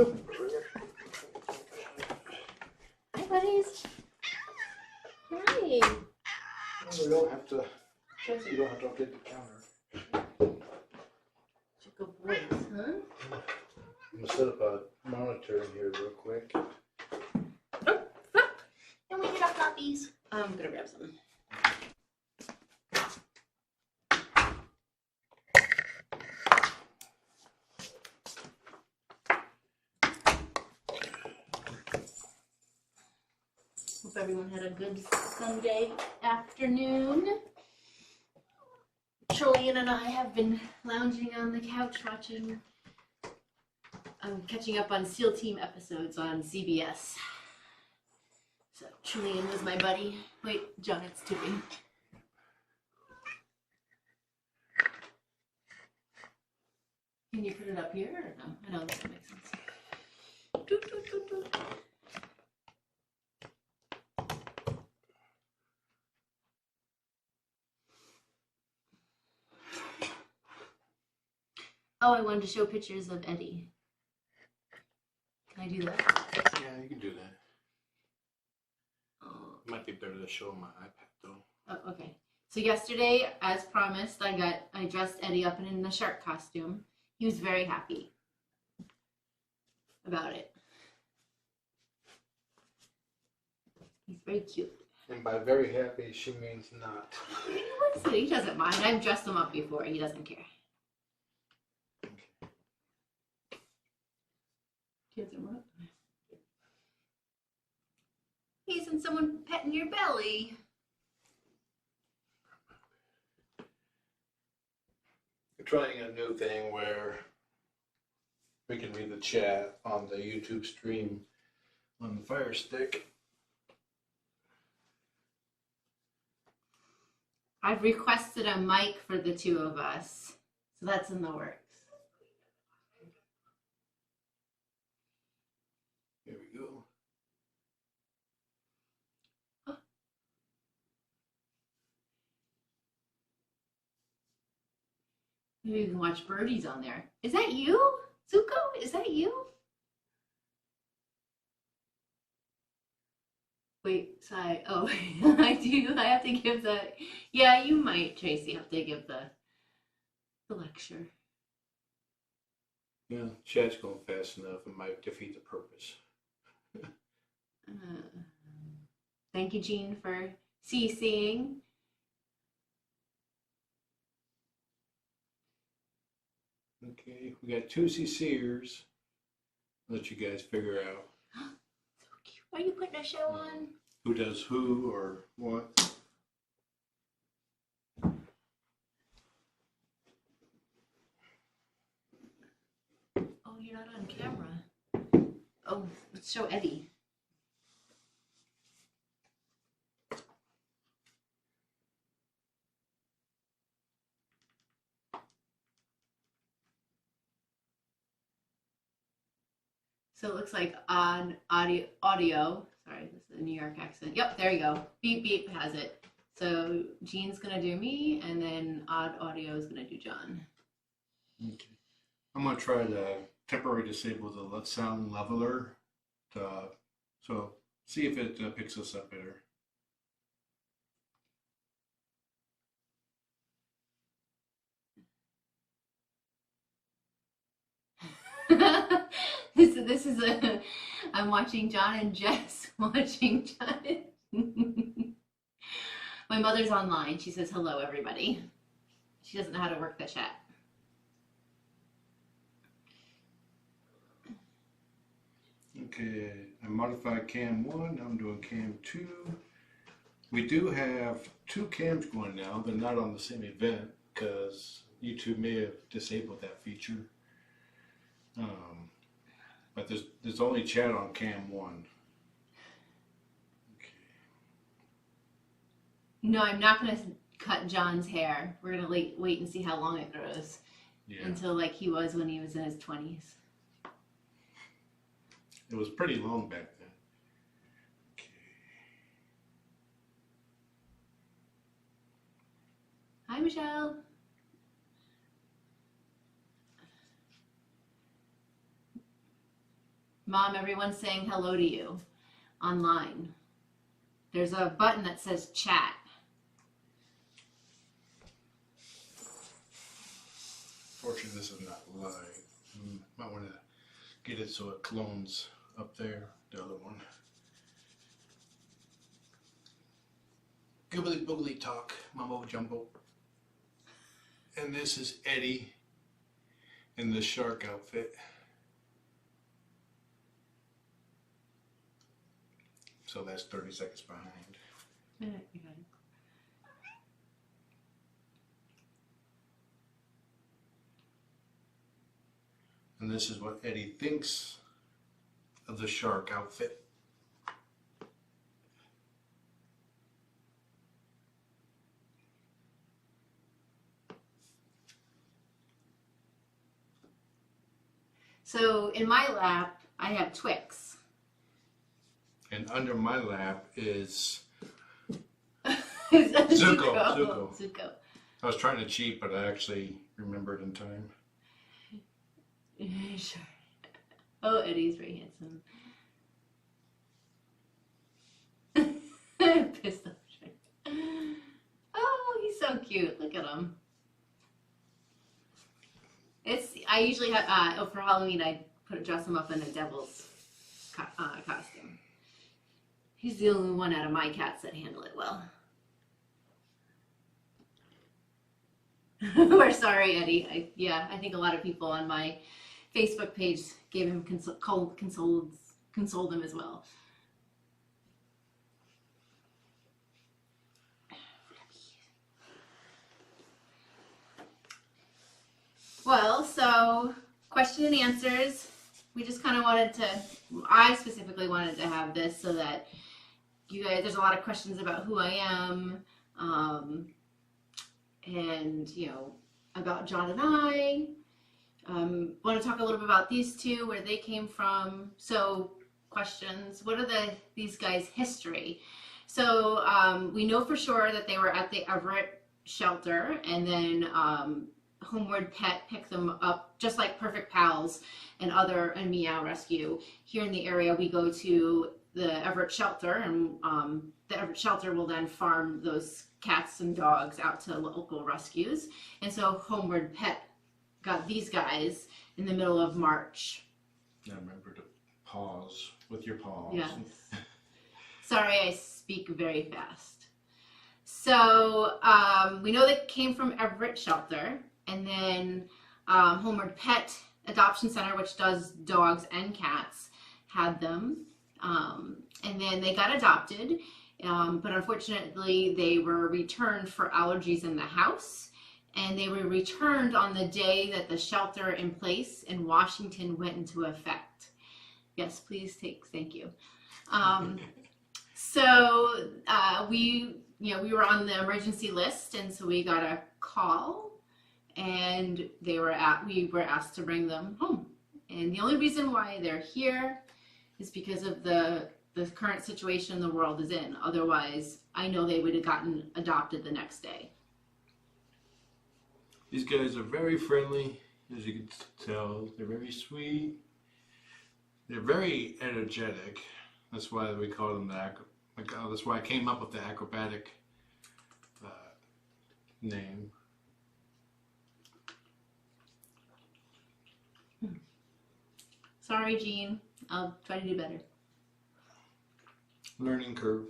Oh. Hi, buddies. Hi. No, we don't have to. You don't have to update the counter. Zuko boys, huh? I'm gonna set up a monitor in here real quick. Oh, flop. And we get our floppies. I'm gonna grab some. Hope everyone had a good Sunday afternoon. Trillian and I have been lounging on the couch watching. I'm catching up on SEAL Team episodes on CBS. So Trillian was my buddy. Wait, John, it's tubing. Can you put it up here or no? I know this doesn't make sense. Doot, doot, doot, doot. Oh, I wanted to show pictures of Eddie. Can I do that? Yeah, you can do that. Oh. It might be better to show on my iPad though. Oh, okay. So yesterday, as promised, I dressed Eddie up in the shark costume. He was very happy about it. He's very cute. And by very happy, she means not. He doesn't mind. I've dressed him up before. He doesn't care. Hey, isn't someone petting your belly? We're trying a new thing where we can read the chat on the YouTube stream on the Fire Stick. I've requested a mic for the two of us, so that's in the works. Here we go. Maybe you can watch birdies on there. Is that you? Zuko? Is that you? Wait, sorry. Oh, I do. I have to give the... Yeah, you might, Tracy, have to give the lecture. Yeah, chat's going fast enough. It might defeat the purpose. Thank you, Jean, for CCing. Okay, we got two CCers. Let you guys figure out So cute. Are you putting a show on? who does who or what. Oh, you're not on camera. Oh, let's show Eddie. So it looks like on audio, sorry, this is a New York accent. Yep, there you go. Beep, beep has it. So Jean's gonna do me, and then odd audio is gonna do John. Okay. I'm going to try to temporarily disable the sound leveler. So see if it picks us up better. This is I'm watching John and Jess watching John. My mother's online. She says hello, everybody. She doesn't know how to work the chat. Okay, I modified cam 1. I'm doing cam 2. We do have two cams going now. They're not on the same event because YouTube may have disabled that feature. But there's only chat on cam 1. Okay. No, I'm not going to cut John's hair. We're going to wait and see how long it grows. Yeah. Until like he was when he was in his 20s. It was pretty long back then. Okay. Hi, Michelle. Mom, everyone's saying hello to you online. There's a button that says chat. Fortunately, this is not live. Might want to get it so it clones up there, the other one. Gibbly boogly talk, mumbo jumbo. And this is Eddie in the shark outfit. So that's 30 seconds behind. You got it. And this is what Eddie thinks of the shark outfit. So in my lap, I have Twix. And under my lap is Zuko. Zuko. I was trying to cheat, but I actually remembered in time. Sure. Oh, Eddie's very handsome. Pissed off. Oh, he's so cute. Look at him. I usually have, for Halloween, I dress him up in a devil's costume. He's the only one out of my cats that handle it well. We're sorry, Eddie. I think a lot of people on my Facebook page gave him consoled him as well. Well, so question and answers. We just kind of I specifically wanted to have this so that you guys, there's a lot of questions about who I am, and, about John and I. Want to talk a little bit about these two, where they came from. So questions, what are these guys' history? So we know for sure that they were at the Everett shelter, and then Homeward Pet picked them up, just like Perfect Pals and Meow Rescue. Here in the area, we go to the Everett shelter, and the Everett shelter will then farm those cats and dogs out to local rescues. And so Homeward Pet got these guys in the middle of March. I remember to pause with your paws. Yes. Sorry, I speak very fast. So we know they came from Everett shelter. And then Homeward Pet Adoption Center, which does dogs and cats, had them. And then they got adopted, but unfortunately they were returned for allergies in the house. And they were returned on the day that the shelter in place in Washington went into effect. Yes, please thank you. So we were on the emergency list, and so we got a call. And we were asked to bring them home. And the only reason why they're here is because of the current situation the world is in. Otherwise, I know they would have gotten adopted the next day. These guys are very friendly, as you can tell. They're very sweet. They're very energetic. That's why we call them that's why I came up with the Acrobatic name. Sorry, Jean. I'll try to do better. Learning curve.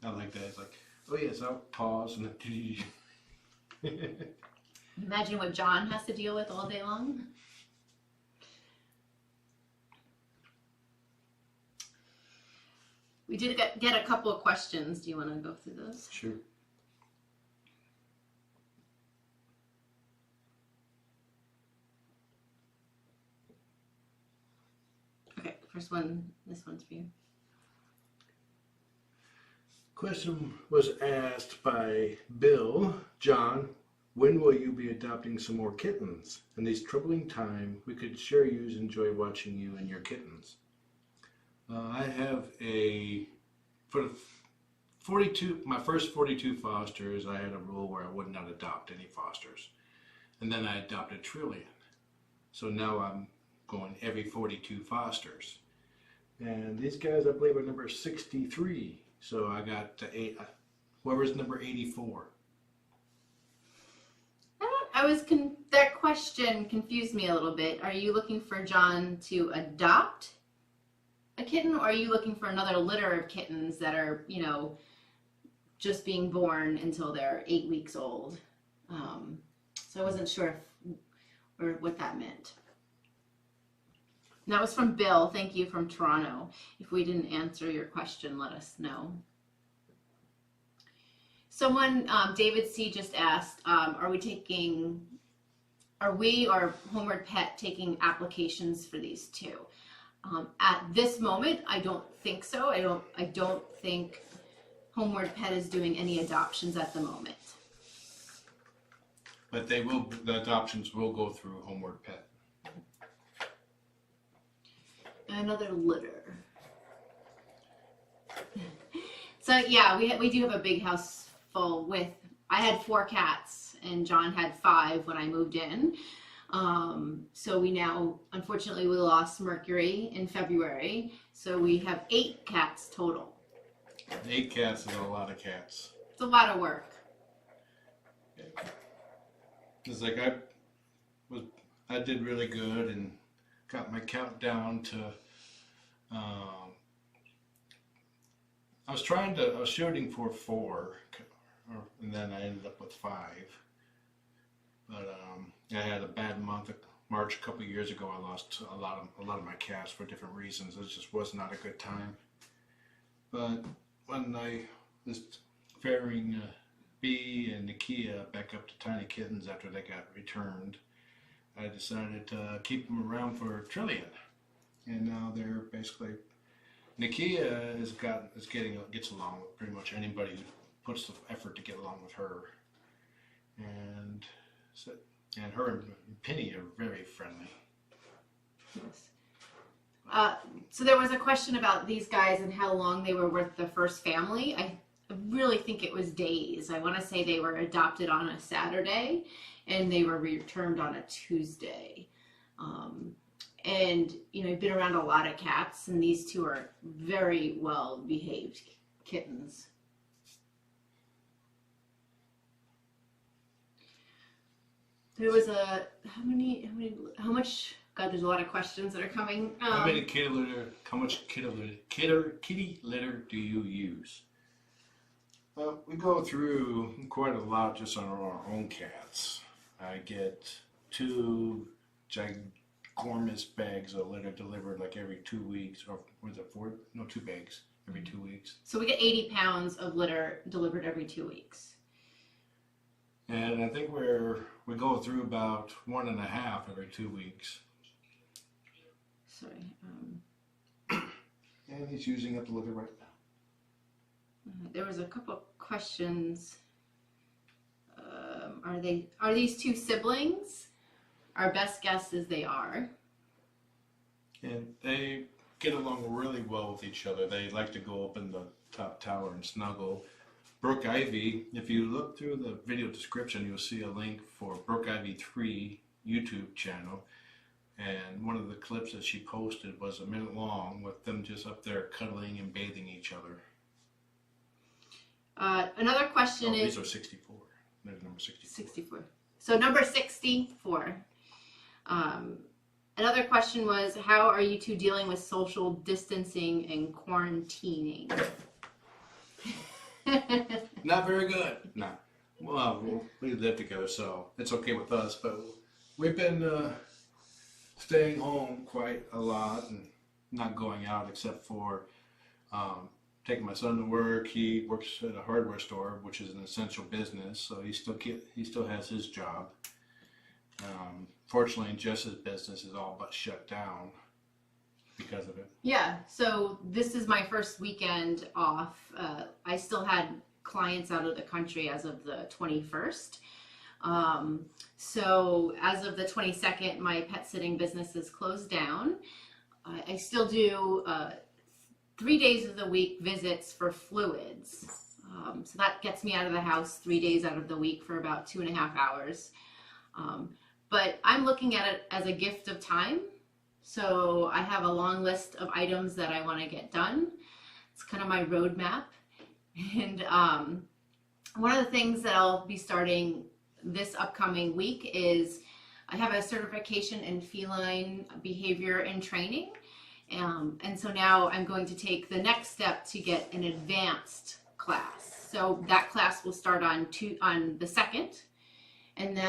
I like that. It's like, oh yes, I'll pause and then. Imagine what John has to deal with all day long. We did get a couple of questions. Do you want to go through those? Sure. First one, this one's for you. Question was asked by Bill. John, when will you be adopting some more kittens? In these troubling times, we could sure enjoy watching you and your kittens. I have for the 42, my first 42 fosters, I had a rule where I would not adopt any fosters. And then I adopted Trillian. So now I'm going every 42 fosters. And these guys, I believe, are number 63. So I got whoever's number 84. That question confused me a little bit. Are you looking for John to adopt a kitten, or are you looking for another litter of kittens that are, you know, just being born until they're 8 weeks old? So I wasn't sure or what that meant. And that was from Bill. Thank you, from Toronto. If we didn't answer your question, let us know. Someone, David C. just asked, are we or Homeward Pet taking applications for these two? At this moment, I don't think so. I don't think Homeward Pet is doing any adoptions at the moment. But the adoptions will go through Homeward Pet. Another litter. So yeah, we do have a big house full with, I had 4 cats and John had 5 when I moved in. So we now, unfortunately, we lost Mercury in February. So we have 8 cats total. 8 cats is a lot of cats. It's a lot of work. It's like I did really good and got my count down to, I was shooting for 4, and then I ended up with 5. But I had a bad month of March a couple of years ago. I lost a lot of my cats for different reasons. It just was not a good time. But when I was ferrying Bee and Nakia back up to Tiny Kittens after they got returned, I decided to keep them around for Trillian, and now they're basically, Nakia gets along with pretty much anybody who puts the effort to get along with her, and her and Penny are very friendly. Yes. So there was a question about these guys and how long they were with the first family. I really think it was days. I want to say they were adopted on a Saturday and they were returned on a Tuesday. And, you know, I've been around a lot of cats, and these two are very well behaved kittens. There was how much, God, there's a lot of questions that are coming. How much kitty litter do you use? Well, we go through quite a lot just on our own cats. I get 2 ginormous bags of litter delivered like every 2 weeks, or was it 4? No, 2 bags every 2 weeks. So we get 80 pounds of litter delivered every 2 weeks. And I think we go through about 1.5 every 2 weeks. Sorry. And he's using up the litter right now. There was a couple of questions. Are these 2 siblings? Our best guess is they are. And they get along really well with each other. They like to go up in the top tower and snuggle. Brooke Ivy, if you look through the video description, you'll see a link for Brooke Ivy 3 YouTube channel. And one of the clips that she posted was a minute long with them just up there cuddling and bathing each other. Another question is... These are 64. They're number 64. 64. So number 64. Another question was, how are you 2 dealing with social distancing and quarantining? Not very good. No. Well, we live together, so it's okay with us. But we've been staying home quite a lot and not going out except for taking my son to work. He works at a hardware store, which is an essential business, so he still has his job. Fortunately, Jess's business is all but shut down because of it. Yeah, so this is my first weekend off. I still had clients out of the country as of the 21st. So as of the 22nd, my pet sitting business is closed down. I still do 3 days of the week visits for fluids. So that gets me out of the house 3 days out of the week for about 2.5 hours. But I'm looking at it as a gift of time. So I have a long list of items that I want to get done. It's kind of my roadmap. And one of the things that I'll be starting this upcoming week is I have a certification in feline behavior and training. And so now I'm going to take the next step to get an advanced class. So that class will start on the 2nd, and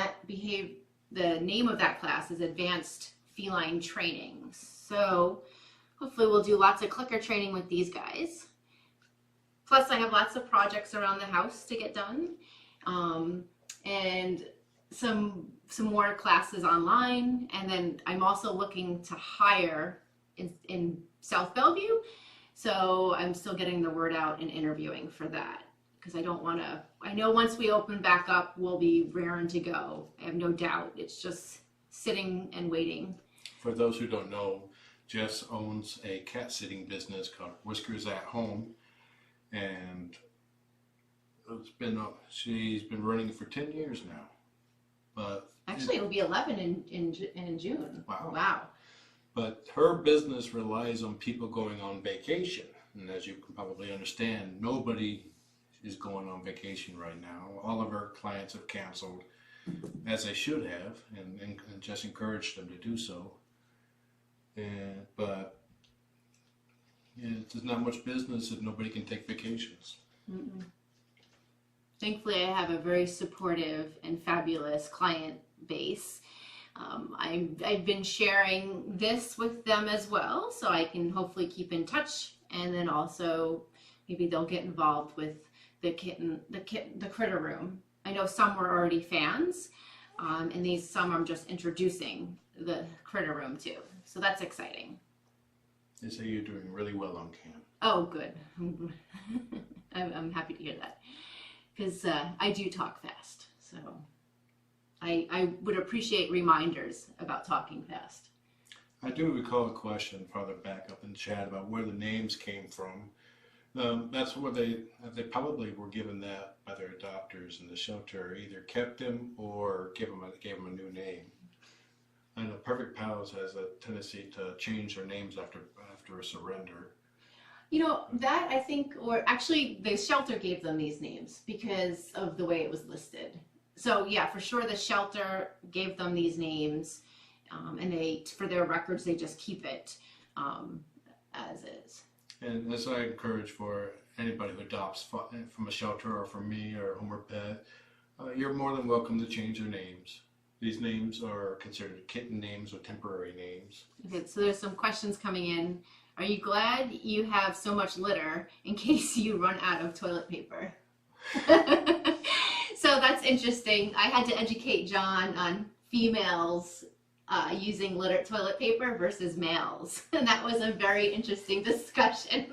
the name of that class is Advanced Feline Training. So hopefully we'll do lots of clicker training with these guys. Plus I have lots of projects around the house to get done, and some more classes online. And then I'm also looking to hire in South Bellevue. So I'm still getting the word out and interviewing for that, because I know once we open back up, we'll be raring to go. I have no doubt. It's just sitting and waiting. For those who don't know, Jess owns a cat sitting business called Whiskers at Home, and she's been running it for 10 years now. But actually, it'll be 11 in June. Wow. But her business relies on people going on vacation, and as you can probably understand, nobody is going on vacation right now. All of her clients have canceled, as they should have, and just encouraged them to do so. But there's not much business if nobody can take vacations. Mm-mm. Thankfully, I have a very supportive and fabulous client base. I've been sharing this with them as well, so I can hopefully keep in touch, and then also maybe they'll get involved with the critter room. I know some were already fans, and some I'm just introducing the critter room to. So that's exciting. They say you're doing really well on cam. Oh, good. I'm happy to hear that, because I do talk fast. So I would appreciate reminders about talking fast. I do recall a question farther back up in chat about where the names came from. That's where they probably were given that by their adopters in the shelter. Either kept them or gave them a new name. I know Perfect Pals has a tendency to change their names after a surrender. You know, that I think, or actually the shelter gave them these names because of the way it was listed. So yeah, for sure the shelter gave them these names, and for their records, they just keep it as is. And as I encourage for anybody who adopts from a shelter or from me or Homeward Pet, you're more than welcome to change their names. These names are considered kitten names or temporary names. Okay, so there's some questions coming in. Are you glad you have so much litter in case you run out of toilet paper? So that's interesting. I had to educate John on females using toilet paper versus males, and that was a very interesting discussion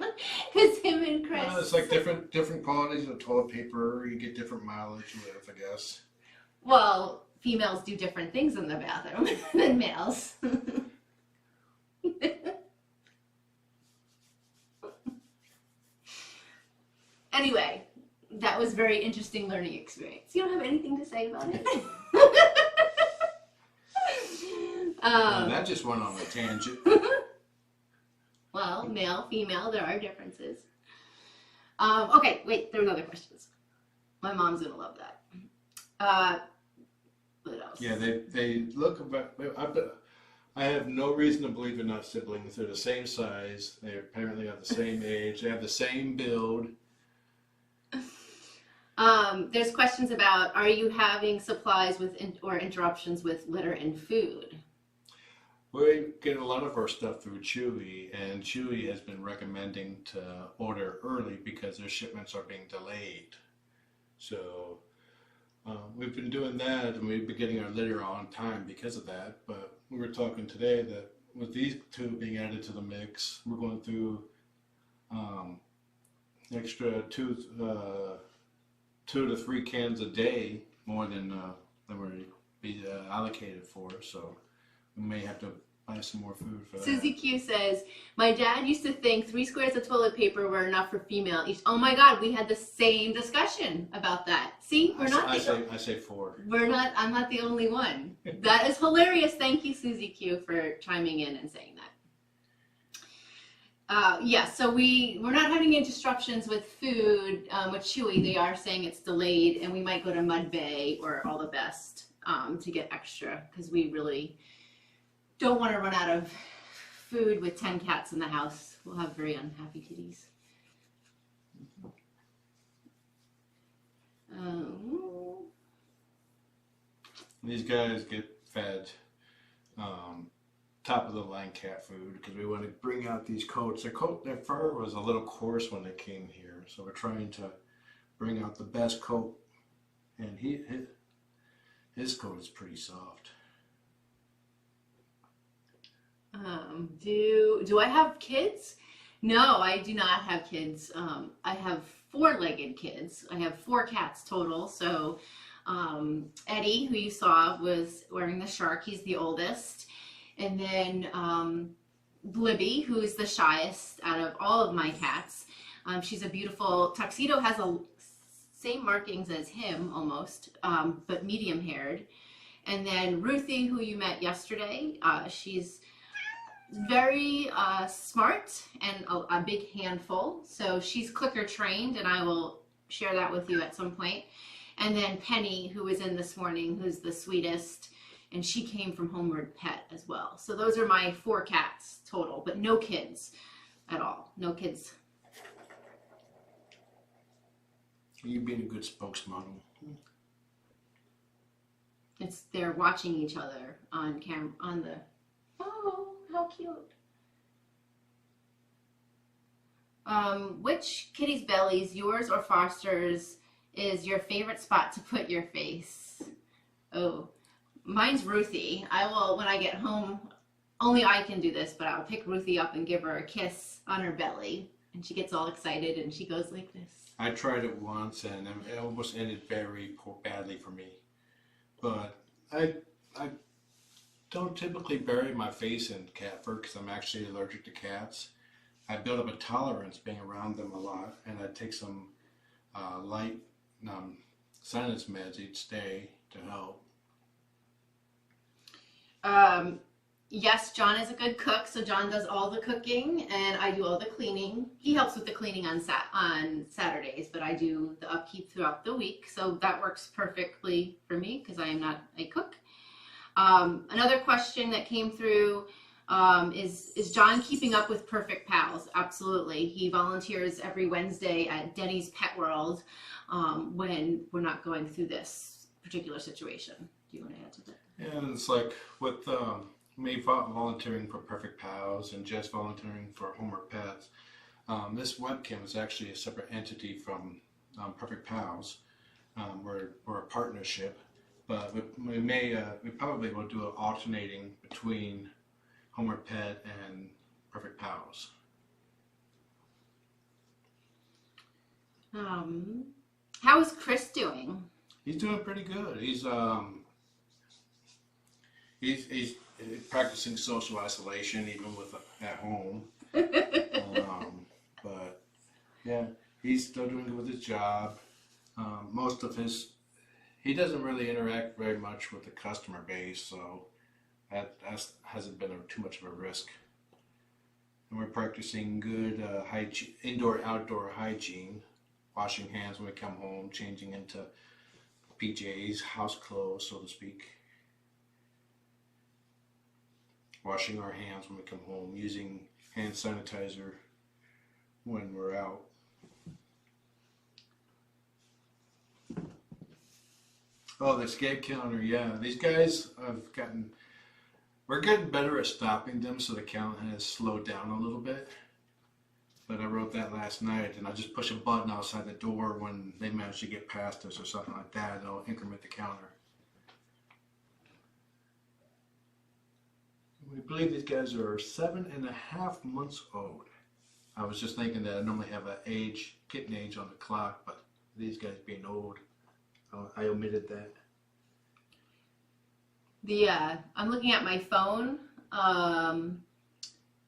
because him and Chris. It's like different qualities of toilet paper. You get different mileage with, I guess. Well, females do different things in the bathroom than males. Anyway, that was a very interesting learning experience. You don't have anything to say about it? That just went on a tangent. Well, male, female, there are differences. Okay, wait, there are other questions. My mom's gonna love that. What else? Yeah, they look about. I have no reason to believe they're not siblings. They're the same size. They apparently have the same age. They have the same build. There's questions about, are you having supplies or interruptions with litter and food? We get a lot of our stuff through Chewy, and Chewy has been recommending to order early because their shipments are being delayed. So we've been doing that, and we've been getting our litter on time because of that. But we were talking today that with these two being added to the mix, we're going through extra 2 to 3 cans a day more than we're be allocated for. So we may have to buy some more food for that. Susie Q says, my dad used to think 3 squares of toilet paper were enough for female each. Oh my God, we had the same discussion about that. See, I say 4. I'm not the only one. That is hilarious. Thank you, Susie Q, for chiming in and saying that. Yeah, so we're not having any disruptions with food. With Chewy, they are saying it's delayed, and we might go to Mud Bay or All the Best to get extra because we really don't want to run out of food with 10 cats in the house. We'll have very unhappy kitties. These guys get fed top of the line cat food because we want to bring out these coats. Their fur was a little coarse when they came here, so we're trying to bring out the best coat. And his coat is pretty soft. Do I have kids? No, I do not have kids. I have four-legged kids. I have 4 cats total. So Eddie, who you saw, was wearing the shark. He's the oldest. And then Libby, who is the shyest out of all of my cats. She's a beautiful tuxedo, has a same markings as him almost, but medium haired. And then Ruthie, who you met yesterday, she's very smart and a big handful. So she's clicker trained, and I will share that with you at some point. And then Penny, who was in this morning, who's the sweetest, and she came from Homeward Pet as well. So those are my 4 cats total, but no kids at all. No kids. You being a good spokesmodel. They're watching each other on camera on the. Oh, how cute. Which kitty's bellies, yours or Foster's, is your favorite spot to put your face? Oh, mine's Ruthie. I will, when I get home, only I can do this, but I'll pick Ruthie up and give her a kiss on her belly. And she gets all excited and she goes like this. I tried it once and it almost ended very badly for me. But I don't typically bury my face in cat fur because I'm actually allergic to cats. I built up a tolerance being around them a lot, and I take some light sinus meds each day to help. Yes, John is a good cook, so John does all the cooking and I do all the cleaning. He helps with the cleaning on Saturdays, but I do the upkeep throughout the week, so that works perfectly for me because I am not a cook. Another question that came through is John keeping up with Perfect Pals? Absolutely. He volunteers every Wednesday at Denny's Pet World when we're not going through this particular situation. Do you want to add to that? Yeah, and it's like with me volunteering for Perfect Pals and Jess volunteering for Homeward Pets. This webcam is actually a separate entity from Perfect Pals. We're a partnership, but we probably will do an alternating between Homeward Pet and Perfect Pals. How is Chris doing? He's doing pretty good. He's practicing social isolation even at home. But yeah, he's still doing good with his job. He doesn't really interact very much with the customer base, so that hasn't been too much of a risk. And we're practicing good indoor-outdoor hygiene, washing hands when we come home, changing into PJs, house clothes, so to speak. Washing our hands when we come home, using hand sanitizer when we're out. Oh, the scab counter, yeah. These guys we're getting better at stopping them, so the count has slowed down a little bit. But I wrote that last night, and I just push a button outside the door when they manage to get past us or something like that, and it'll increment the counter. We believe these guys are 7.5 months old. I was just thinking that I normally have a kitten age on the clock, but these guys being old, I omitted that. I'm looking at my phone,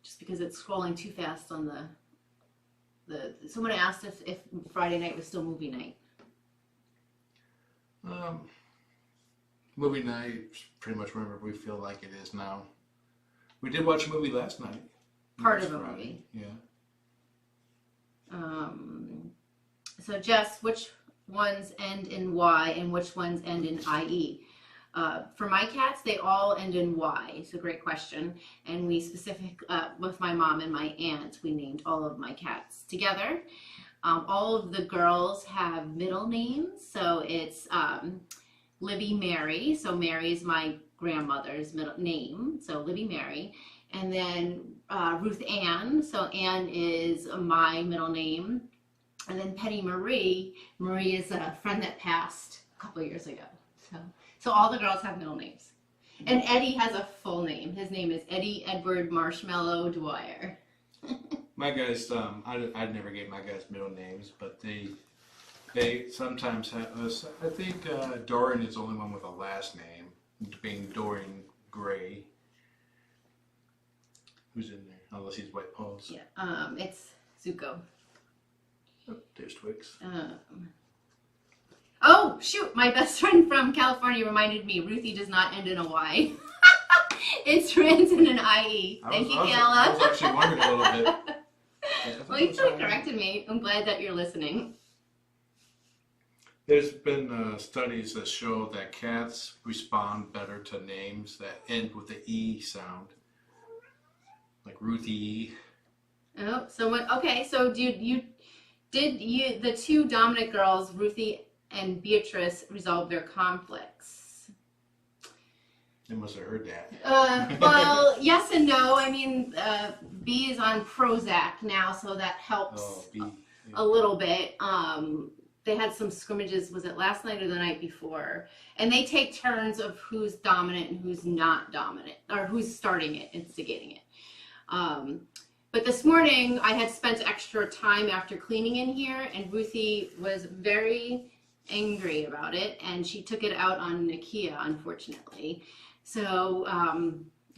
just because it's scrolling too fast on someone asked if Friday night was still movie night. Movie night, pretty much wherever we feel like it is now. We did watch a movie last night. Part of a movie. Yeah. So Jess, which ones end in Y and which ones end in IE? For my cats, they all end in Y. It's a great question. And we with my mom and my aunt, we named all of my cats together. All of the girls have middle names. So it's Libby Mary. So Mary is my grandmother's middle name. So Libby Mary. And then Ruth Ann. So Ann is my middle name. And then Penny Marie. Marie is a friend that passed a couple years ago. So all the girls have middle names. And Eddie has a full name. His name is Eddie Edward Marshmallow Dwyer. My guys, I never gave my guys middle names, but they sometimes have us. I think Dorian is the only one with a last name, being Dorian Gray. Who's in there? Unless he's white paws. Yeah, it's Zuko. Oh, there's Twix. Oh, shoot, my best friend from California reminded me, Ruthie does not end in a Y. It's ends in an IE. Thank you, Kayla. I was actually wondering a little bit. Well, you still corrected me. I'm glad that you're listening. There's been studies that show that cats respond better to names that end with the E sound. Like Ruthie. Oh, okay, so the two dominant girls, Ruthie and Beatrice, resolve their conflicts? They must have heard that. Well, yes and no. I mean, B is on Prozac now, so that helps a little bit. They had some scrimmages, was it last night or the night before? And they take turns of who's dominant and who's not dominant, or who's starting it, instigating it. But this morning, I had spent extra time after cleaning in here, and Ruthie was very angry about it, and she took it out on Nakia, unfortunately. So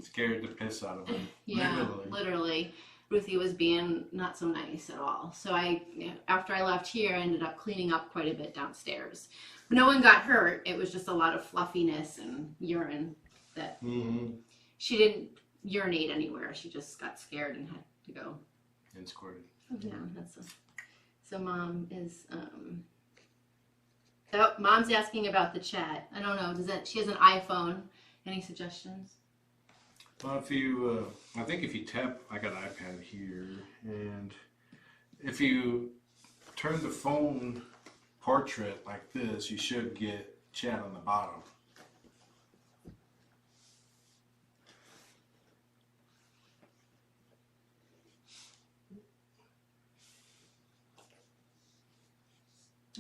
scared the piss out of him. Yeah, literally. Ruthie was being not so nice at all. So after I left here, I ended up cleaning up quite a bit downstairs. No one got hurt. It was just a lot of fluffiness and urine that she didn't urinate anywhere. She just got scared and had to go. And squirted. Yeah, so mom is so mom's asking about the chat. I don't know. She has an iPhone. Any suggestions? Well, if you, I think if you tap, I got an iPad here, and if you turn the phone portrait like this, you should get chat on the bottom.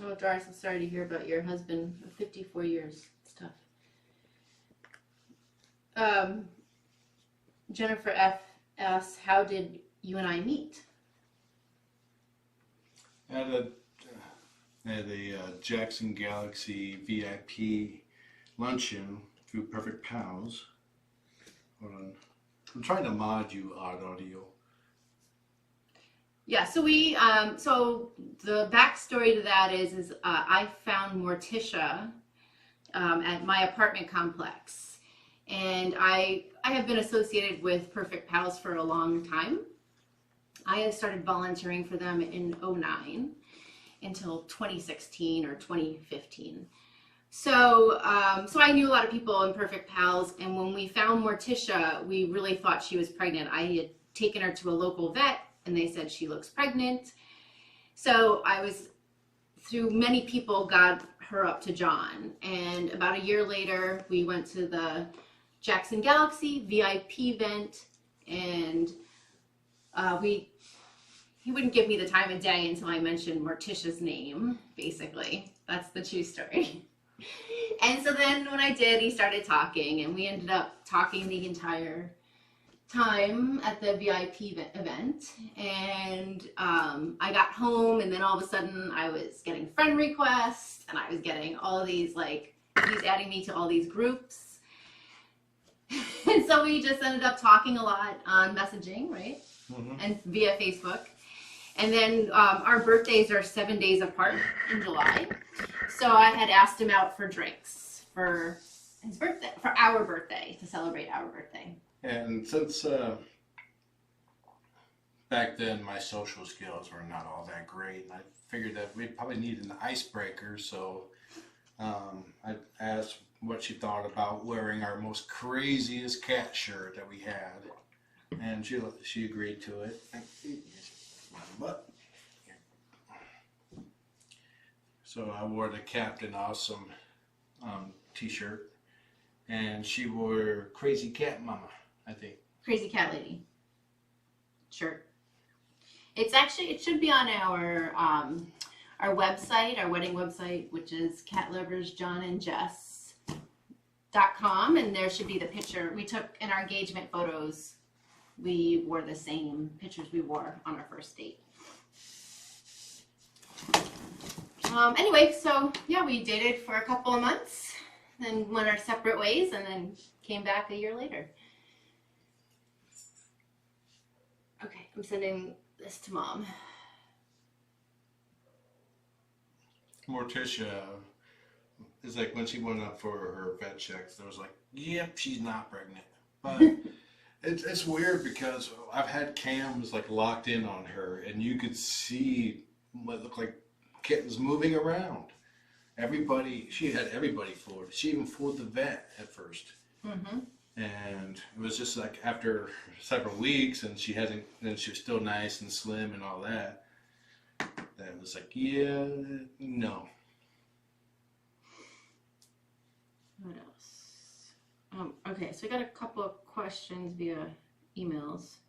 Oh, Doris, I'm sorry to hear about your husband. 54 years. It's tough. Jennifer F. asks, how did you and I meet? At a Jackson Galaxy VIP luncheon through Perfect Pals. Hold on. I'm trying to mod you, Odd Audio. Yeah, so so the backstory to that is I found Morticia at my apartment complex. And I have been associated with Perfect Pals for a long time. I had started volunteering for them in 2009 until 2016 or 2015. So I knew a lot of people in Perfect Pals, and when we found Morticia, we really thought she was pregnant. I had taken her to a local vet, and they said she looks pregnant. So I was, through many people, got her up to John. And about a year later, we went to the Jackson Galaxy VIP event, and he wouldn't give me the time of day until I mentioned Morticia's name, basically. That's the true story. And so then when I did, he started talking, and we ended up talking the entire time at the VIP event. And I got home, and then all of a sudden I was getting friend requests, and I was getting all of these, like, he's adding me to all these groups. And so we just ended up talking a lot on messaging, right? And via Facebook. And then our birthdays are 7 days apart in July. So I had asked him out for drinks for his birthday, for our birthday, to celebrate our birthday. And since back then my social skills were not all that great, and I figured that we probably needed an icebreaker, so I asked what she thought about wearing our most craziest cat shirt that we had, and she agreed to it. But so I wore the Captain Awesome t-shirt, and she wore Crazy Cat Mama, I think. Crazy Cat Lady shirt. It should be on our website, our wedding website, which is catloversjohnandjess.com, and there should be the picture we took in our engagement photos. We wore the same pictures we wore on our first date. Anyway, so yeah, we dated for a couple of months, then went our separate ways, and then came back a year later. Okay, I'm sending this to Mom. Morticia is like when she went up for her vet checks, there was like, yep, she's not pregnant. But it's weird because I've had cams like locked in on her, and you could see what looked like kittens moving around. She had everybody fooled. She even fooled the vet at first. Mm-hmm. And it was just like after several weeks, and she was still nice and slim and all that. That was like, yeah, no. What else? Okay, so I got a couple of questions via emails.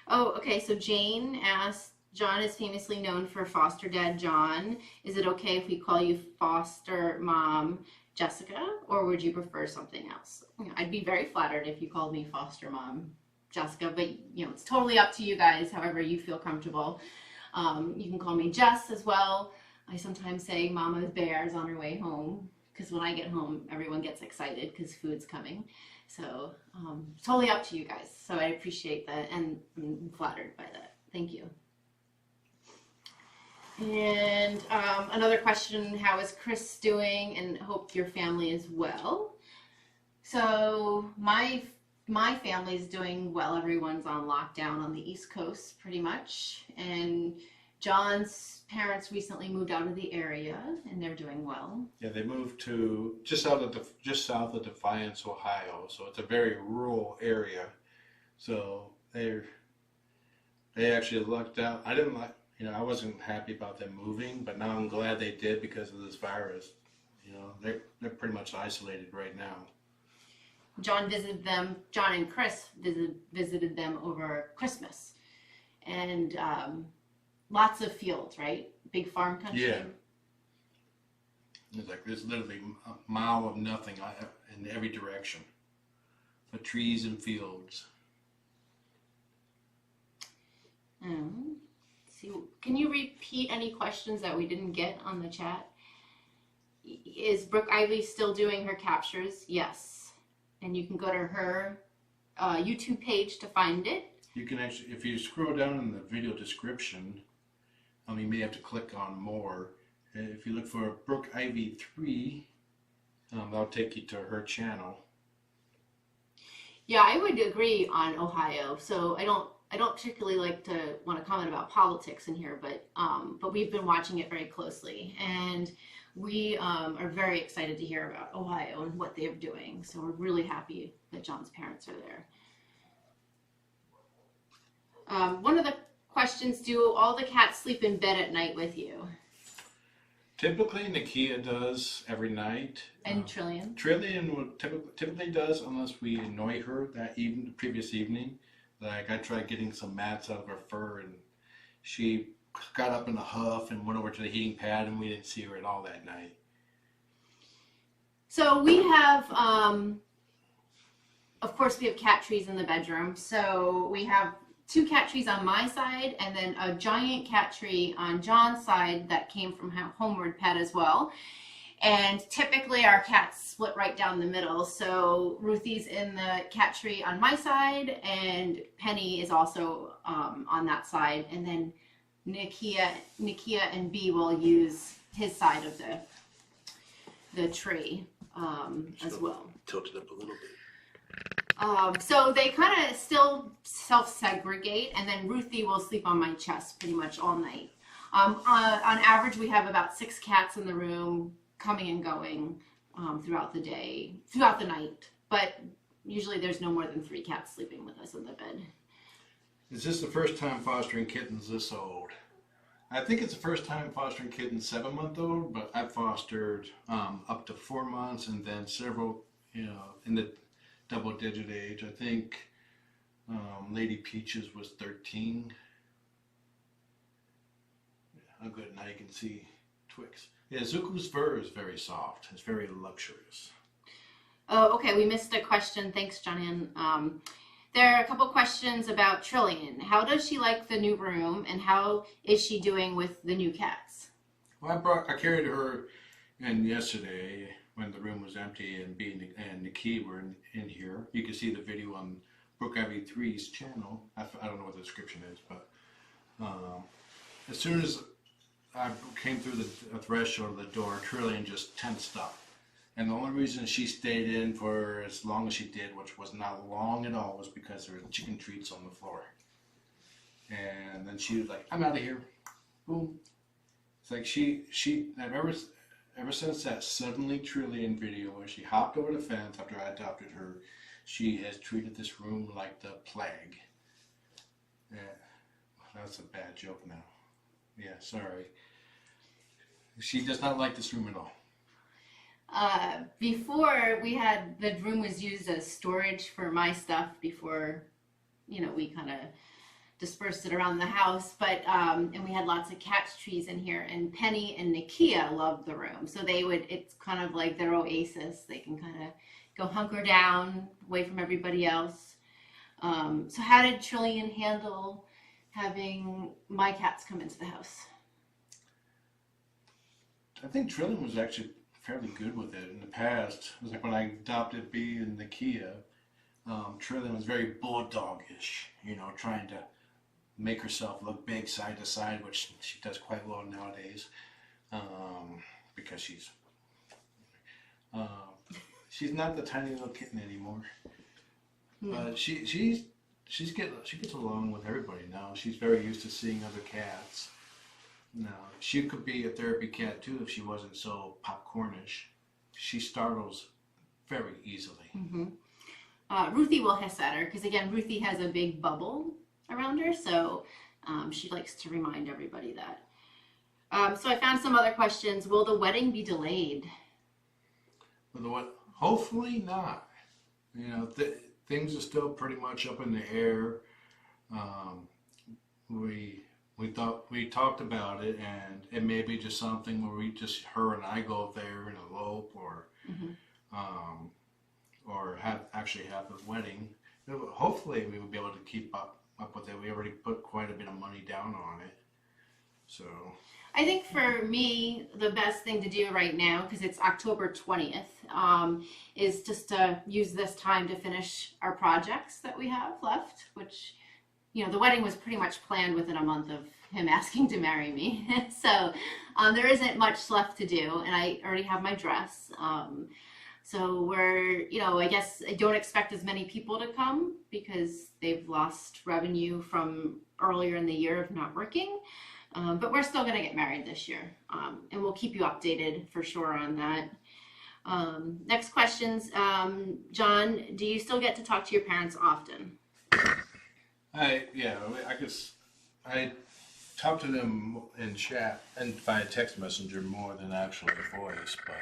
Oh, okay, so Jane asked, John is famously known for foster dad John. Is it okay if we call you foster mom Jessica, or would you prefer something else? I'd be very flattered if you called me foster mom Jessica, but it's totally up to you guys, however you feel comfortable. You can call me Jess as well. I sometimes say Mama's bear is on her way home, because when I get home, everyone gets excited because food's coming. So totally up to you guys. So I appreciate that, and I'm flattered by that. Thank you. And another question, how is Chris doing? And hope your family is well. So my family's doing well. Everyone's on lockdown on the East Coast pretty much. And John's parents recently moved out of the area, and they're doing well. Yeah, they moved to just south of Defiance, Ohio. So it's a very rural area. So they actually lucked out. I wasn't happy about them moving, but now I'm glad they did because of this virus. They're pretty much isolated right now. John and Chris visited them over Christmas. And lots of fields, right? Big farm country. Yeah. It's like there's literally a mile of nothing in every direction. But trees and fields. See, can you repeat any questions that we didn't get on the chat? Is Brooke Ivy still doing her captures? Yes. And you can go to her YouTube page to find it. You can actually, if you scroll down in the video description, you may have to click on more. If you look for Brooke Ivy 3, that'll take you to her channel. Yeah, I would agree on Ohio. So I don't particularly like to want to comment about politics in here, but we've been watching it very closely, and we are very excited to hear about Ohio and what they're doing. So we're really happy that John's parents are there. One of the questions, do all the cats sleep in bed at night with you? Typically, Nakia does every night. And Trillian? Trillian typically does, unless we annoy her the previous evening. Like, I tried getting some mats out of her fur, and she got up in a huff and went over to the heating pad, and we didn't see her at all that night. So we have, of course, we have cat trees in the bedroom. So we have 2 cat trees on my side, and then a giant cat tree on John's side that came from Homeward Pet as well. And typically our cats split right down the middle. So Ruthie's in the cat tree on my side, and Penny is also on that side. And then Nakia and B will use his side of the tree as well. Tilt it up a little bit. So they kind of still self-segregate, and then Ruthie will sleep on my chest pretty much all night. On average, we have about 6 cats in the room, coming and going throughout the night. But usually there's no more than 3 cats sleeping with us in the bed. Is this the first time fostering kittens this old? I think it's the first time fostering kittens 7-month-old, but I've fostered up to 4 months, and then several, in the double-digit age. I think Lady Peaches was 13. Oh, good. Now you can see Twix. Yeah, Zuko's fur is very soft. It's very luxurious. Oh, okay. We missed a question. Thanks, John. There are a couple questions about Trillian. How does she like the new room, and how is she doing with the new cats? Well, I carried her in yesterday when the room was empty, and and the key were in here. You can see the video on Brooke Ivy 3's channel. I don't know what the description is, but as soon as I came through the threshold of the door, Trillian just tensed up. And the only reason she stayed in for as long as she did, which was not long at all, was because there were chicken treats on the floor. And then she was like, "I'm out of here." Boom. It's like ever since that Suddenly Trillian video where she hopped over the fence after I adopted her, she has treated this room like the plague. Yeah, that's a bad joke now. Yeah, sorry. She does not like this room at all. Before the room was used as storage for my stuff before, we kind of dispersed it around the house, but, and we had lots of cat trees in here, and Penny and Nakia loved the room. So it's kind of like their oasis. They can kind of go hunker down away from everybody else. So how did Trillian handle having my cats come into the house? I think Trillian was actually fairly good with it in the past. It was like when I adopted Bee and Nakia, Trillian was very bulldogish, trying to make herself look big side to side, which she does quite well nowadays, because she's not the tiny little kitten anymore. But she gets along with everybody now. She's very used to seeing other cats. No, she could be a therapy cat too if she wasn't so popcornish. She startles very easily. Mm-hmm. Ruthie will hiss at her because, again, Ruthie has a big bubble around her, so she likes to remind everybody that. So I found some other questions. Will the wedding be delayed? Hopefully not. Things are still pretty much up in the air. We talked about it, and it may be just something where her and I go there and elope, or have the wedding. Hopefully we will be able to keep up with it. We already put quite a bit of money down on it, so. I think for me, the best thing to do right now, because it's October 20th, is just to use this time to finish our projects that we have left, which, the wedding was pretty much planned within a month of him asking to marry me. So there isn't much left to do, and I already have my dress. So we're, I guess I don't expect as many people to come because they've lost revenue from earlier in the year of not working. But we're still going to get married this year, and we'll keep you updated for sure on that. Next questions. John, do you still get to talk to your parents often? I talk to them in chat and via text messenger more than actually voice, but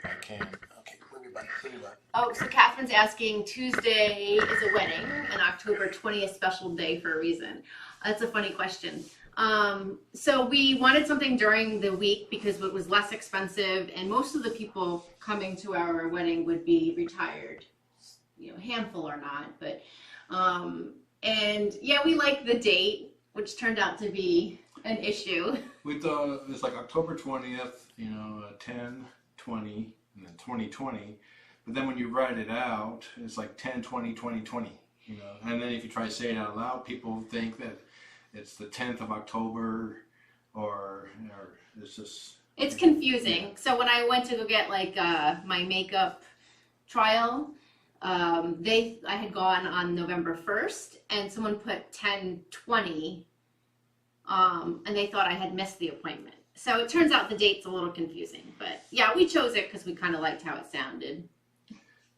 I can. Okay, let me back. Oh, so Catherine's asking, Tuesday is a wedding, an October 20th special day for a reason. That's a funny question. So we wanted something during the week because it was less expensive, and most of the people coming to our wedding would be retired, handful or not, but, and yeah, we like the date, which turned out to be an issue. We thought it's like October 20th, 10, 20, and then 2020, but then when you write it out, it's like 10, 20, 20, 20, and then if you try to say it out loud, people think that it's the 10th of October, or it's just... It's confusing. Yeah. So when I went to go get my makeup trial, I had gone on November 1st, and someone put 10/20, and they thought I had missed the appointment. So it turns out the date's a little confusing, but yeah, we chose it because we kind of liked how it sounded.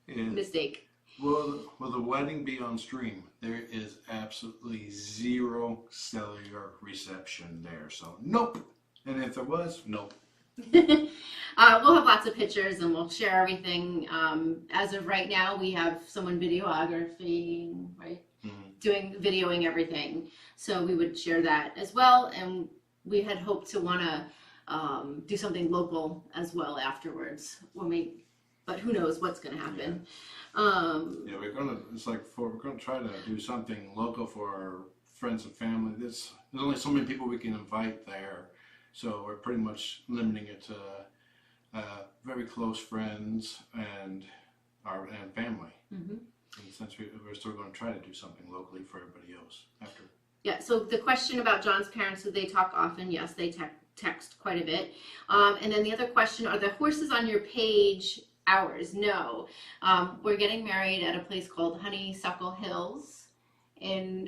And Mistake. will the wedding be on stream? There is absolutely zero cellular reception there, so nope. And if there was, nope. We'll have lots of pictures and we'll share everything. As of right now, we have someone videography, right? Videoing everything. So we would share that as well. And we had hoped to want to do something local as well afterwards. But who knows what's going to happen. Yeah, we're gonna try to do something local for our friends and family. There's only so many people we can invite there. So we're pretty much limiting it to very close friends and family. And since we're still going to try to do something locally for everybody else after. Yeah, so the question about John's parents, do they talk often? Yes, they text quite a bit. And then the other question, are the horses on your page ours? No. We're getting married at a place called Honeysuckle Hills in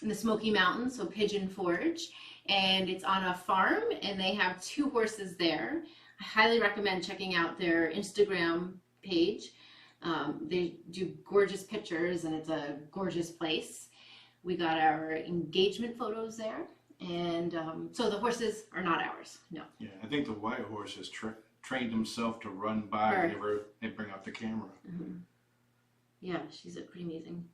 the Smoky Mountains, so Pigeon Forge. And it's on a farm, and they have 2 horses there. I highly recommend checking out their Instagram page. They do gorgeous pictures, and it's a gorgeous place. We got our engagement photos there, and so the horses are not ours, no. Yeah, I think the white horse has trained himself to run by whenever they bring out the camera. Yeah, she's pretty amazing.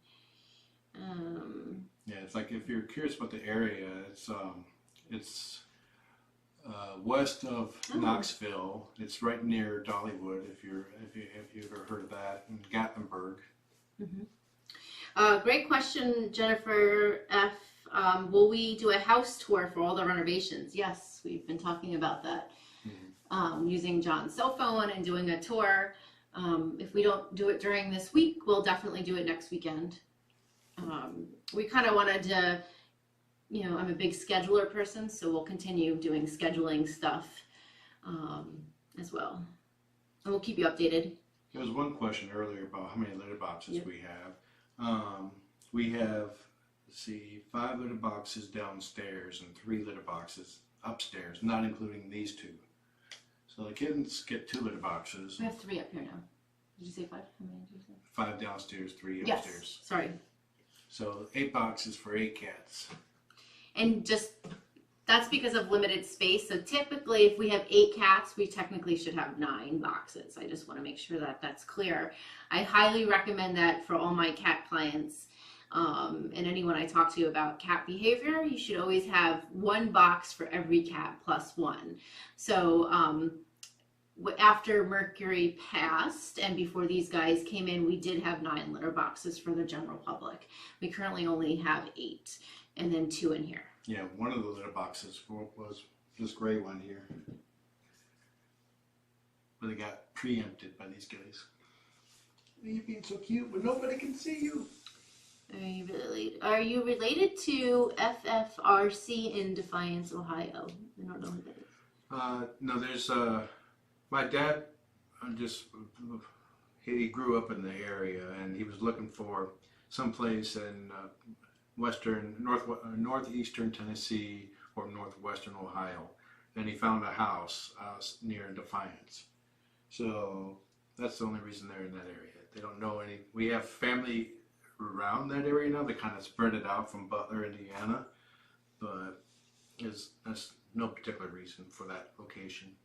Yeah, it's like if you're curious about the area, it's west of Knoxville. It's right near Dollywood. If you've ever heard of that, in Gatlinburg. Great question, Jennifer F. Will we do a house tour for all the renovations? Yes, we've been talking about that. Using John's cell phone and doing a tour. If we don't do it during this week, we'll definitely do it next weekend. We kind of wanted to, I'm a big scheduler person, so we'll continue doing scheduling stuff as well. And we'll keep you updated. There was one question earlier about how many litter boxes we have. We have, 5 litter boxes downstairs and 3 litter boxes upstairs, not including these 2. So the kittens get 2 litter boxes. We have 3 up here now. Did you say 5? How many did you say? 5 downstairs, 3 upstairs. Yes, sorry. So 8 boxes for 8 cats. And that's because of limited space. So typically if we have 8 cats, we technically should have 9 boxes. I just want to make sure that that's clear. I highly recommend that for all my cat clients. And anyone I talk to about cat behavior, you should always have 1 box for every cat plus 1. So after Mercury passed and before these guys came in, we did have 9 litter boxes for the general public. We currently only have 8, and then 2 in here. Yeah, one of the litter boxes was this gray one here. But it got preempted by these guys. You're being so cute, but nobody can see you. Are you related to FFRC in Defiance, Ohio? I don't know who that is. No, there's my dad. He grew up in the area, and he was looking for someplace in northeastern Tennessee or northwestern Ohio, and he found a house near Defiance. So that's the only reason they're in that area. They don't know any. We have family around that area now. They kind of spread it out from Butler, Indiana, but that's no particular reason for that location.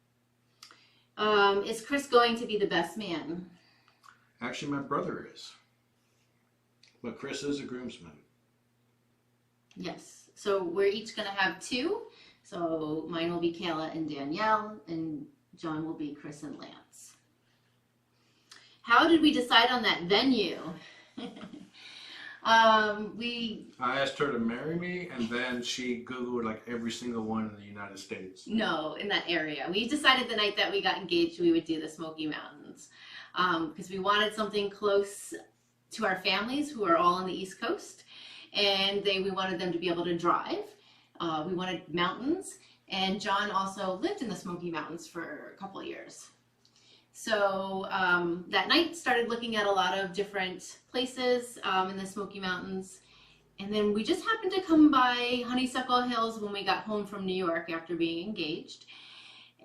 Is Chris going to be the best man? Actually, my brother is, but Chris is a groomsman. Yes. So we're each going to have 2. So mine will be Kayla and Danielle, and John will be Chris and Lance. How did we decide on that venue? I asked her to marry me, and then she Googled like every single one in the United States. No, in that area. We decided the night that we got engaged we would do the Smoky Mountains because we wanted something close to our families who are all on the East Coast, and we wanted them to be able to drive. We wanted mountains, and John also lived in the Smoky Mountains for a couple of years. So that night started looking at a lot of different places in the Smoky Mountains. And then we just happened to come by Honeysuckle Hills when we got home from New York after being engaged.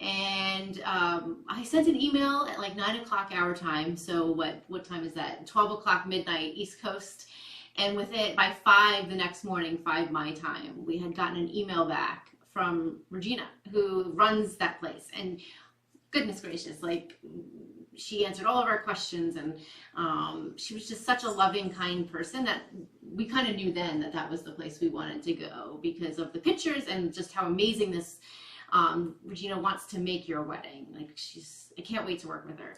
And I sent an email at like 9 o'clock our time. So what time is that? 12 o'clock midnight East Coast. And with it, by 5 the next morning, 5 my time, we had gotten an email back from Regina, who runs that place. And goodness gracious, like, she answered all of our questions, and she was just such a loving, kind person that we kind of knew then that that was the place we wanted to go because of the pictures and just how amazing this Regina wants to make your wedding. Like, I can't wait to work with her.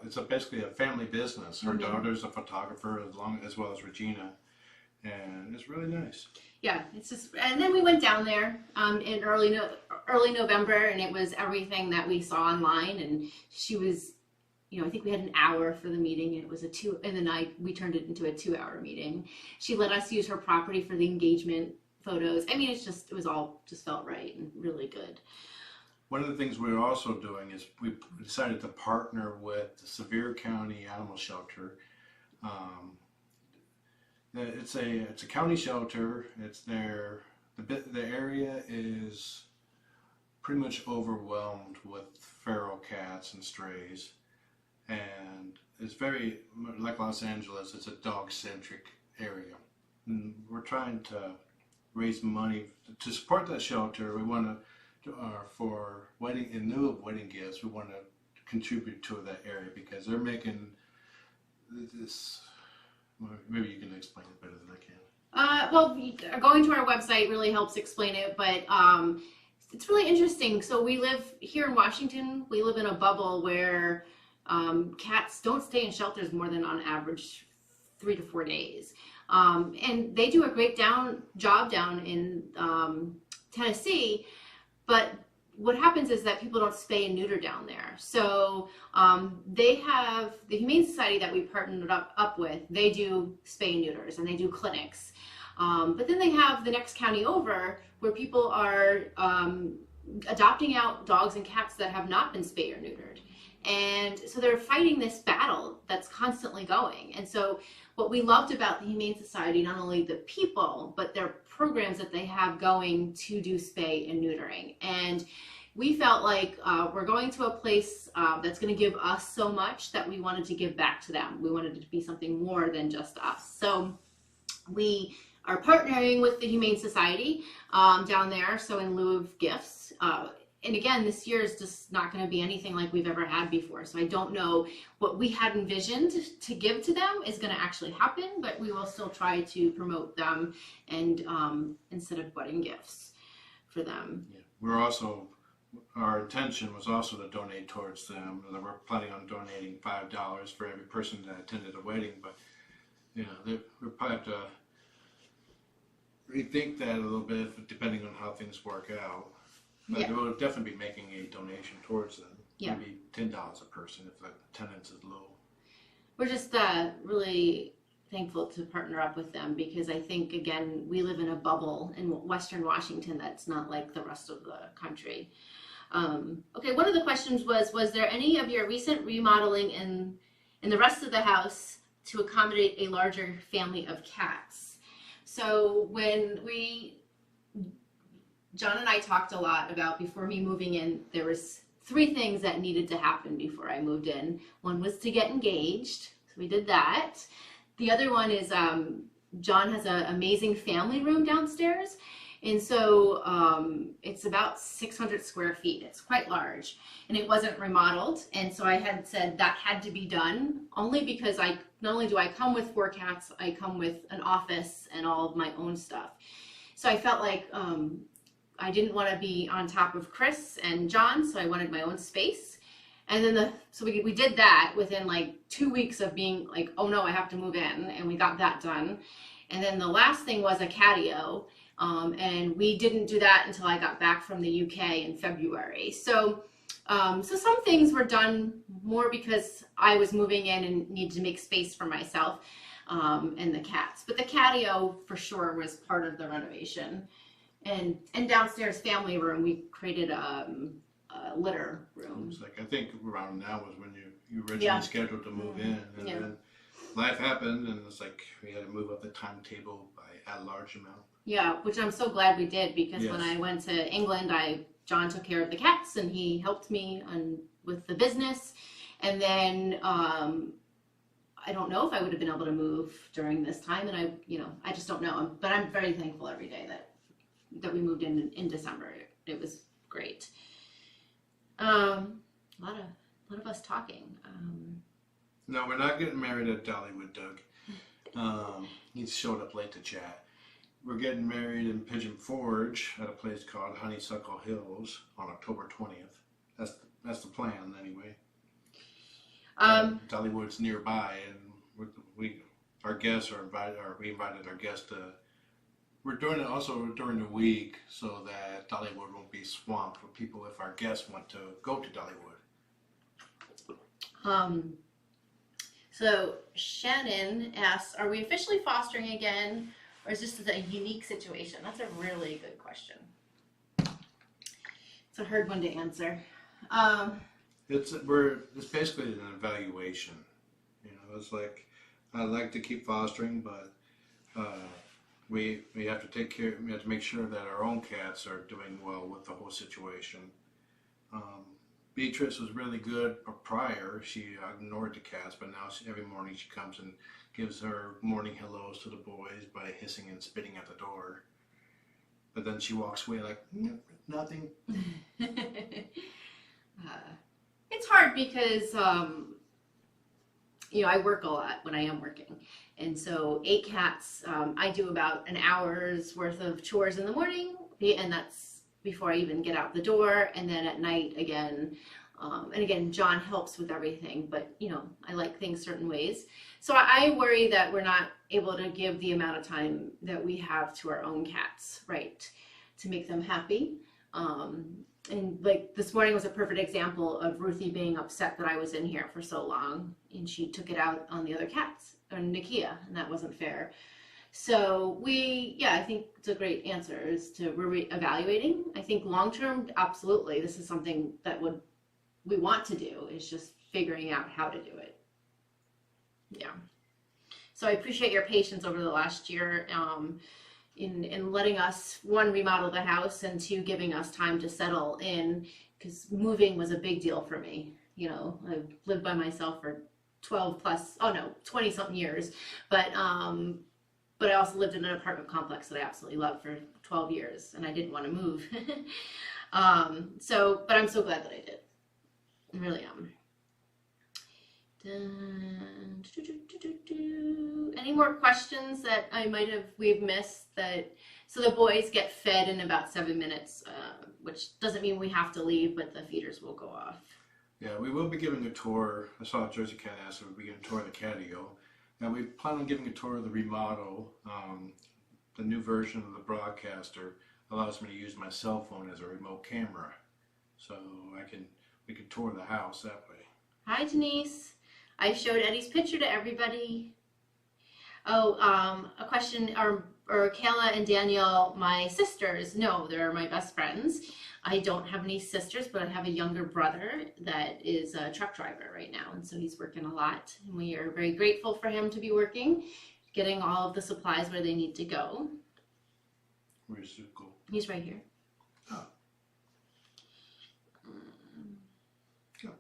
It's basically a family business. Her daughter's a photographer as well as Regina, and it's really nice. Yeah, it's just, and then we went down there in early November, and it was everything that we saw online. And she was, I think we had an hour for the meeting, and it was in the night we turned it into a 2-hour meeting. She let us use her property for the engagement photos. I mean, it was all just felt right and really good. One of the things we're also doing is we decided to partner with the Sevier County Animal Shelter. It's a county shelter. It's there. The area is pretty much overwhelmed with feral cats and strays, and it's very like Los Angeles. It's a dog-centric area. And we're trying to raise money to support that shelter. We want to, for wedding, in lieu of wedding gifts, we want to contribute to that area because they're making this. Maybe you can explain it better than I can. Well, going to our website really helps explain it, but it's really interesting. So we live here in Washington. We live in a bubble where cats don't stay in shelters more than on average 3 to 4 days. And they do a great job down in Tennessee, but what happens is that people don't spay and neuter down there. So they have the Humane Society that we partnered up with. They do spay and neuters and they do clinics. But then they have the next county over where people are adopting out dogs and cats that have not been spayed or neutered. And so they're fighting this battle that's constantly going. And so what we loved about the Humane Society, not only the people, but their programs that they have going to do spay and neutering. And we felt like we're going to a place that's going to give us so much that we wanted to give back to them. We wanted it to be something more than just us. So we are partnering with the Humane Society down there. So in lieu of gifts, and again, this year is just not going to be anything like we've ever had before. So I don't know what we had envisioned to give to them is going to actually happen, but we will still try to promote them and instead of wedding gifts for them. Yeah. Our intention was also to donate towards them. We're planning on donating $5 for every person that attended a wedding, but we'll probably have to rethink that a little bit depending on how things work out. But we'll definitely be making a donation towards them. Yeah. Maybe $10 a person if the attendance is low. We're just really thankful to partner up with them because I think, again, we live in a bubble in Western Washington that's not like the rest of the country. Okay, one of the questions was there any of your recent remodeling in the rest of the house to accommodate a larger family of cats? So when John and I talked a lot about before me moving in, there was 3 things that needed to happen before I moved in. One was to get engaged, so we did that. The other one is John has an amazing family room downstairs, and so it's about 600 square feet. It's quite large, and it wasn't remodeled, and so I had said that had to be done only because not only do I come with 4 cats, I come with an office and all of my own stuff. So I felt like I didn't want to be on top of Chris and John, so I wanted my own space. And then so we did that within like 2 weeks of being like, oh no, I have to move in, and we got that done. And then the last thing was a catio, and we didn't do that until I got back from the UK in February. So some things were done more because I was moving in and needed to make space for myself and the cats. But the catio for sure was part of the renovation. And downstairs family room, we created litter room. It's like, I think around now was when you originally scheduled to move in, and then life happened, and it's like we had to move up the timetable by a large amount. Yeah, which I'm so glad we did, because when I went to England, John took care of the cats, and he helped me with the business. And then I don't know if I would have been able to move during this time, and I just don't know. But I'm very thankful every day that we moved in December. It was great. A lot of us talking. No, we're not getting married at Dollywood, Doug. He showed up late to chat. We're getting married in Pigeon Forge at a place called Honeysuckle Hills on October 20th. That's the plan, anyway. Dollywood's nearby, and our guests are invited, or we invited our guests to. We're doing it also during the week so that Dollywood won't be swamped with people if our guests want to go to Dollywood. So Shannon asks, are we officially fostering again, or is this a unique situation? That's a really good question. It's a hard one to answer. It's basically an evaluation. It's like, I'd like to keep fostering, but we have to take care. We have to make sure that our own cats are doing well with the whole situation. Beatrice was really good prior. She ignored the cats, but now every morning she comes and gives her morning hellos to the boys by hissing and spitting at the door. But then she walks away like, nothing. It's hard because, I work a lot when I am working. And so 8 cats, I do about an hour's worth of chores in the morning, and that's before I even get out the door. And then at night again, and again, John helps with everything, but I like things certain ways. So I worry that we're not able to give the amount of time that we have to our own cats, right, to make them happy. And like this morning was a perfect example of Ruthie being upset that I was in here for so long, and she took it out on the other cats, or Nakia, and that wasn't fair. So I think it's a great answer is to we're evaluating. I think long term, absolutely, this is something that we want to do, is just figuring out how to do it. Yeah. So I appreciate your patience over the last year. In letting us, 1, remodel the house, and 2, giving us time to settle in, because moving was a big deal for me. I've lived by myself for 20 something years, but I also lived in an apartment complex that I absolutely loved for 12 years, and I didn't want to move. But I'm so glad that I did. I really am. Any more questions that we've missed? So the boys get fed in about 7 minutes, which doesn't mean we have to leave, but the feeders will go off. Yeah, we will be giving a tour. I saw a Jersey cat ask if we'll be giving a tour of the catio. Now we plan on giving a tour of the remodel. The new version of the broadcaster allows me to use my cell phone as a remote camera, so we can tour the house that way. Hi, Denise. I showed Eddie's picture to everybody. Oh, a question, are Kayla and Danielle my sisters? No, they're my best friends. I don't have any sisters, but I have a younger brother that is a truck driver right now, and so he's working a lot. And we are very grateful for him to be working, getting all of the supplies where they need to go. Where's Zuko? He's right here. Oh.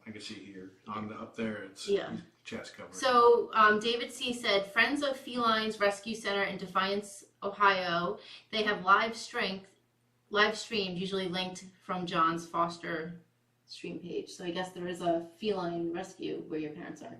I can see here. Up there, it's chest covered. So David C. said, Friends of Felines Rescue Center in Defiance, Ohio, they have live streamed, usually linked from John's foster stream page. So I guess there is a feline rescue where your parents are.